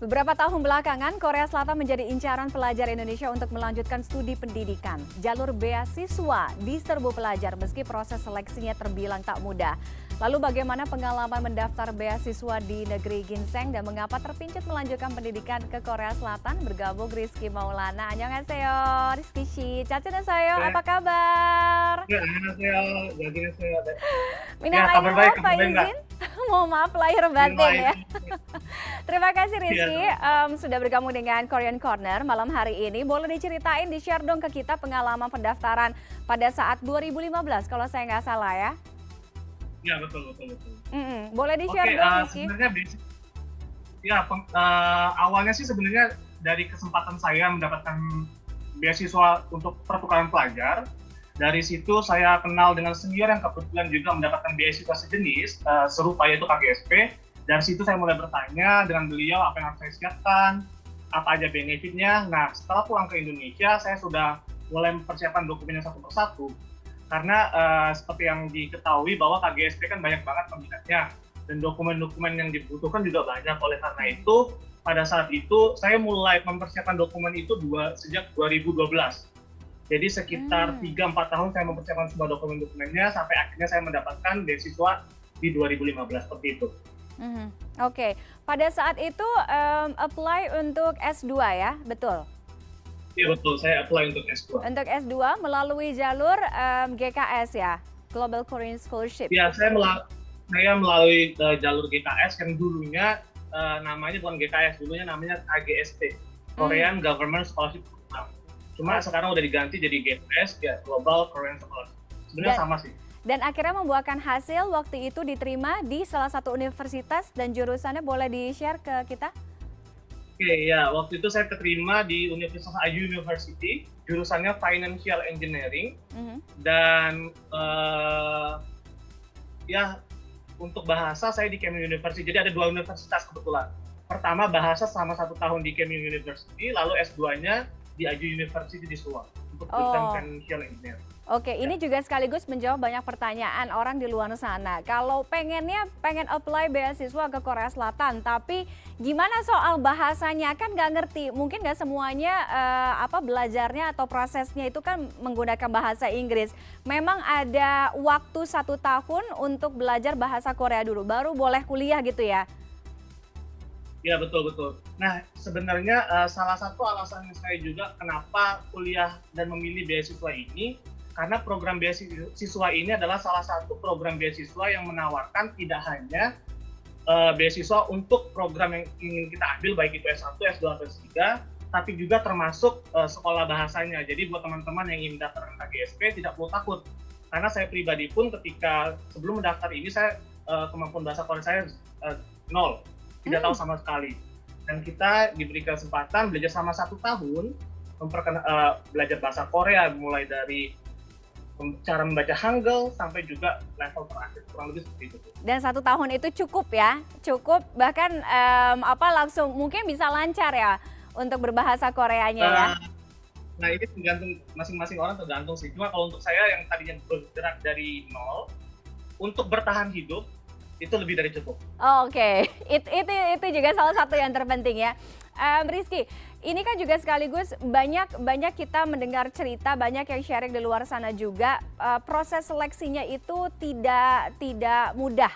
Beberapa tahun belakangan, Korea Selatan menjadi incaran pelajar Indonesia untuk melanjutkan studi pendidikan. Jalur beasiswa diserbu pelajar meski proses seleksinya terbilang tak mudah. Lalu bagaimana pengalaman mendaftar beasiswa di negeri ginseng dan mengapa terpincut melanjutkan pendidikan ke Korea Selatan? Bergabung Rizky Maulana. Annyeonghaseyo, Rizky Shi. Cacinaseyo, apa kabar? Ya, 안녕하세요. 여기는세요. 네. Minal Ya, kabar aidin baik, wal kabar baik, Mbak. faizin. Mohon maaf lahir Minal batin ya. aidin. Terima kasih Iya, Rizky sudah bergabung dengan Korean Corner malam hari ini. Boleh diceritain, di-share dong ke kita pengalaman pendaftaran pada saat 2015 kalau saya nggak salah ya. ya betul, betul, betul. Boleh Oke, di-share dong Rizky. sebenarnya awalnya sih sebenarnya dari kesempatan saya mendapatkan beasiswa untuk pertukaran pelajar. Dari situ saya kenal dengan senior yang kebetulan juga mendapatkan beasiswa sejenis, serupa yaitu KGSP. Dari situ saya mulai bertanya dengan beliau apa yang harus saya siapkan, apa aja benefitnya. Nah, setelah pulang ke Indonesia, saya sudah mulai mempersiapkan dokumennya satu persatu. Karena seperti yang diketahui bahwa KGSP kan banyak banget peminatnya, dan dokumen-dokumen yang dibutuhkan juga banyak. Oleh karena itu, pada saat itu saya mulai mempersiapkan dokumen itu sejak 2012. Jadi sekitar 3-4 tahun saya mempersiapkan semua dokumen-dokumennya sampai akhirnya saya mendapatkan beasiswa di 2015 seperti itu. Oke, pada saat itu apply untuk S2 ya, betul? Iya betul, saya apply untuk S2. Untuk S2 melalui jalur GKS ya, Global Korean Scholarship. Ya, saya melalui jalur GKS yang dulunya namanya bukan GKS, dulunya namanya KGSP, Korean Government Scholarship Program. Cuma sekarang udah diganti jadi GKS, ya Global Korean Scholarship. Sebenarnya sama sih. Dan akhirnya membuahkan hasil waktu itu diterima di salah satu universitas dan jurusannya boleh di-share ke kita? Oke, ya waktu itu saya keterima di Universitas Ayu University, jurusannya Financial Engineering, dan ya untuk bahasa saya di Kemin University. Jadi ada 2 universitas kebetulan. Pertama bahasa selama 1 tahun di Kemin University, lalu S2-nya di Ayu University di Suwon untuk jurusan Financial Engineering. Oke, ini juga sekaligus menjawab banyak pertanyaan orang di luar sana. Kalau pengen apply beasiswa ke Korea Selatan, tapi gimana soal bahasanya? Kan nggak ngerti, mungkin nggak semuanya belajarnya atau prosesnya itu kan menggunakan bahasa Inggris. Memang ada waktu 1 tahun untuk belajar bahasa Korea dulu, baru boleh kuliah gitu ya? Ya betul. Nah sebenarnya salah satu alasan saya juga kenapa kuliah dan memilih beasiswa ini, karena program beasiswa ini adalah salah satu program beasiswa yang menawarkan tidak hanya beasiswa untuk program yang ingin kita ambil, baik itu S1, S2, atau S3, tapi juga termasuk sekolah bahasanya. Jadi buat teman-teman yang ingin mendaftarkan KGSP tidak perlu takut. Karena saya pribadi pun ketika sebelum mendaftar ini, saya kemampuan bahasa Korea saya 0, tidak tahu sama sekali. Dan kita diberi kesempatan belajar selama 1 tahun, belajar bahasa Korea, mulai dari cara membaca Hangul sampai juga level terakhir, kurang lebih seperti itu. Dan 1 tahun itu cukup ya, cukup bahkan langsung mungkin bisa lancar ya untuk berbahasa Koreanya ya. Nah ini tergantung masing-masing orang, tergantung sih. Cuma kalau untuk saya yang tadinya bergerak dari 0, untuk bertahan hidup itu lebih dari cukup. Oke. Itu juga salah satu yang terpenting ya. Rizky, ini kan juga sekaligus banyak kita mendengar cerita, banyak yang sharing di luar sana juga, proses seleksinya itu tidak mudah,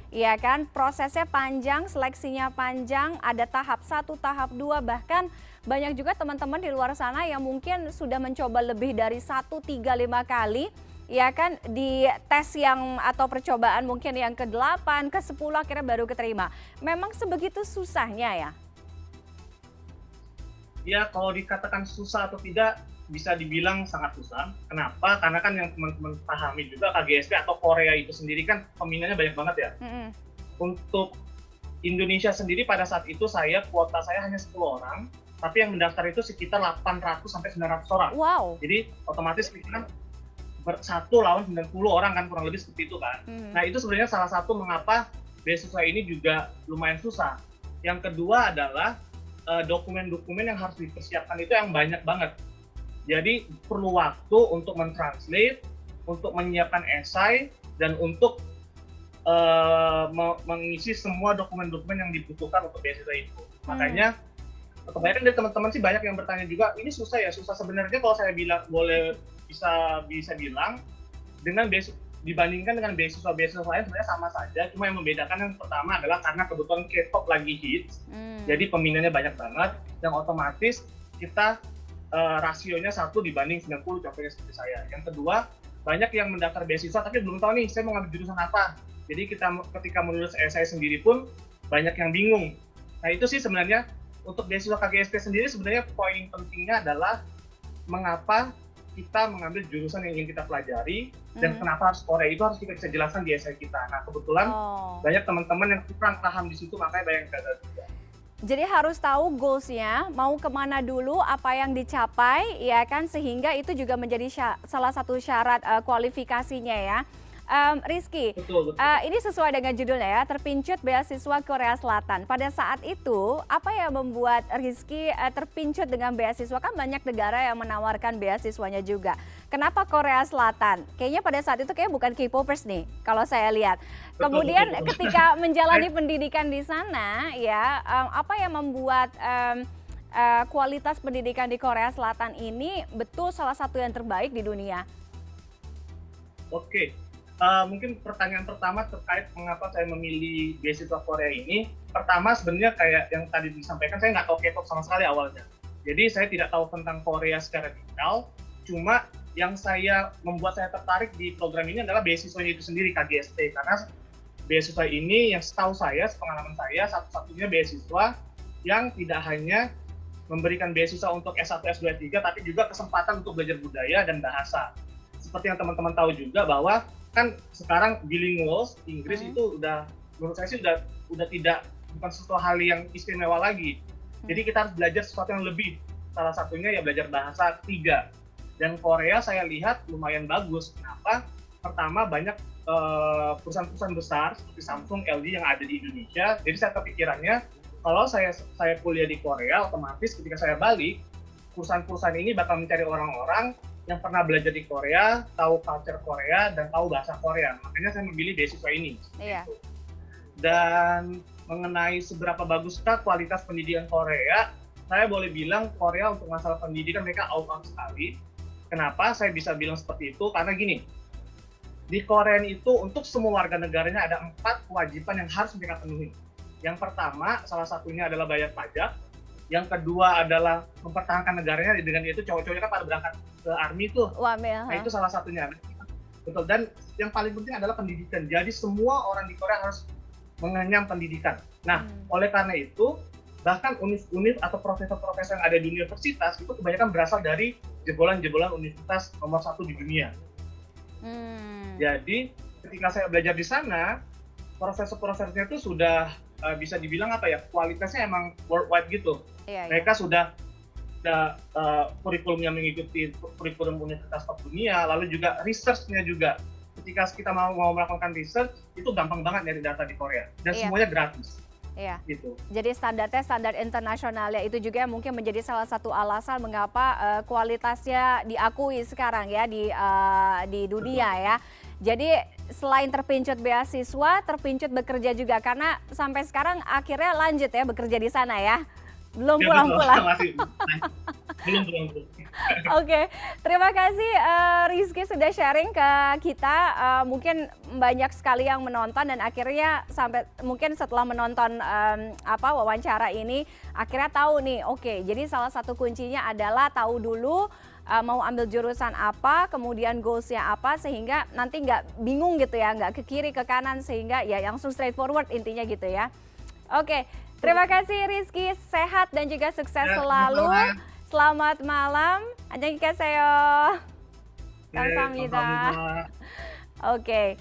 ya kan? Prosesnya panjang, seleksinya panjang, ada tahap 1, tahap 2, bahkan banyak juga teman-teman di luar sana yang mungkin sudah mencoba lebih dari 1, 3, 5 kali, ya kan, di tes yang atau percobaan mungkin yang ke-8, ke-10 akhirnya baru keterima. Memang sebegitu susahnya ya? Ya kalau dikatakan susah atau tidak, bisa dibilang sangat susah. Kenapa? Karena kan yang teman-teman pahami juga KGSP atau Korea itu sendiri kan peminatnya banyak banget ya. Untuk Indonesia sendiri pada saat itu kuota saya hanya 10 orang, tapi yang mendaftar itu sekitar 800-900 orang. Wow. Jadi otomatis kita 1 lawan 90 orang kan, kurang lebih seperti itu kan. Nah itu sebenarnya salah satu mengapa beasiswa ini juga lumayan susah. Yang kedua adalah dokumen-dokumen yang harus dipersiapkan itu yang banyak banget. Jadi perlu waktu untuk mentranslate, untuk menyiapkan esai, dan untuk mengisi semua dokumen-dokumen yang dibutuhkan untuk beasiswa itu. Makanya kebanyakan dari teman-teman sih banyak yang bertanya juga, ini susah ya? Susah sebenarnya kalau saya bilang bisa bilang dengan dibandingkan dengan beasiswa-beasiswa lain sebenarnya sama saja, cuma yang membedakan yang pertama adalah karena kebetulan K-pop lagi hits, jadi peminatnya banyak banget, yang otomatis kita rasionya 1 dibanding 90 contohnya seperti saya. Yang kedua, banyak yang mendaftar beasiswa tapi belum tahu nih saya mau ngambil jurusan apa. Jadi ketika menulis esai sendiri pun banyak yang bingung. Nah itu sih sebenarnya untuk beasiswa KGSP sendiri sebenarnya poin pentingnya adalah mengapa kita mengambil jurusan yang ingin kita pelajari dan kenapa harus Korea itu harus kita bisa jelaskan di esai kita. Nah kebetulan banyak teman-teman yang kurang paham di situ makanya banyak yang gagal juga. Jadi harus tahu goals-nya, mau kemana dulu, apa yang dicapai, ya kan, sehingga itu juga menjadi salah satu syarat kualifikasinya ya. Rizky, Betul. ini sesuai dengan judulnya ya, terpincut beasiswa Korea Selatan. Pada saat itu, apa yang membuat Rizky terpincut dengan beasiswa? Kan banyak negara yang menawarkan beasiswanya juga. Kenapa Korea Selatan? Kayaknya pada saat itu kayak bukan K-popers nih, kalau saya lihat. Kemudian ketika menjalani pendidikan di sana, ya apa yang membuat kualitas pendidikan di Korea Selatan ini betul salah satu yang terbaik di dunia? Oke. Mungkin pertanyaan pertama terkait mengapa saya memilih beasiswa Korea ini. Pertama sebenarnya kayak yang tadi disampaikan, saya nggak tahu K-pop sama sekali awalnya. Jadi saya tidak tahu tentang Korea secara detail. Cuma yang membuat saya tertarik di program ini adalah beasiswanya itu sendiri, KGST. Karena beasiswa ini yang setahu saya, sepengalaman saya, satu-satunya beasiswa yang tidak hanya memberikan beasiswa untuk S1, S2, S3, tapi juga kesempatan untuk belajar budaya dan bahasa. Seperti yang teman-teman tahu juga bahwa kan sekarang bilingual Inggris itu menurut saya sih udah tidak, bukan sesuatu hal yang istimewa lagi. Jadi kita harus belajar sesuatu yang lebih. Salah satunya ya belajar bahasa ketiga. Dan Korea saya lihat lumayan bagus. Kenapa? Pertama banyak perusahaan-perusahaan besar seperti Samsung, LG yang ada di Indonesia. Jadi saya kepikirannya kalau saya kuliah di Korea, otomatis ketika saya balik, perusahaan-perusahaan ini bakal mencari orang-orang yang pernah belajar di Korea, tahu culture Korea, dan tahu bahasa Korea. Makanya saya memilih beasiswa ini. Iya. Dan mengenai seberapa baguskah kualitas pendidikan Korea, saya boleh bilang Korea untuk masalah pendidikan mereka out sekali. Kenapa saya bisa bilang seperti itu? Karena gini, di Korea itu untuk semua warga negaranya ada 4 kewajiban yang harus mereka penuhi. Yang pertama, salah satunya adalah bayar pajak. Yang kedua adalah mempertahankan negaranya, dengan itu cowok-cowoknya kan pada berangkat ke army tuh. Nah itu salah satunya. Betul. Dan yang paling penting adalah pendidikan. Jadi semua orang di Korea harus mengenyam pendidikan. Nah, oleh karena itu, bahkan univ-univ atau profesor-profesor yang ada di universitas itu kebanyakan berasal dari jebolan-jebolan universitas nomor 1 di dunia. Jadi ketika saya belajar di sana, profesor-profesornya itu sudah bisa dibilang kualitasnya emang worldwide gitu. Mereka sudah kurikulumnya mengikuti kurikulum universitas top dunia, lalu juga research-nya juga. Ketika kita mau melakukan research, itu gampang banget nyari data di Korea. Dan semuanya gratis. Iya. Gitu. Jadi standarnya standar internasional ya, itu juga mungkin menjadi salah satu alasan mengapa kualitasnya diakui sekarang ya di dunia ya. Jadi selain terpincut beasiswa, terpincut bekerja juga karena sampai sekarang akhirnya lanjut ya bekerja di sana ya. Belum pulang-pulang. Belum. Oke, terima kasih Rizky sudah sharing ke kita. Mungkin banyak sekali yang menonton dan akhirnya sampai mungkin setelah menonton wawancara ini akhirnya tahu nih, oke, jadi salah satu kuncinya adalah tahu dulu mau ambil jurusan apa, kemudian goals-nya apa, sehingga nanti nggak bingung gitu ya, nggak ke kiri ke kanan, sehingga ya langsung straightforward intinya gitu ya. Oke, terima kasih Rizky, sehat dan juga sukses selalu. Selamat malam. Annyeonghaseyo. Kamsahamnida. Oke.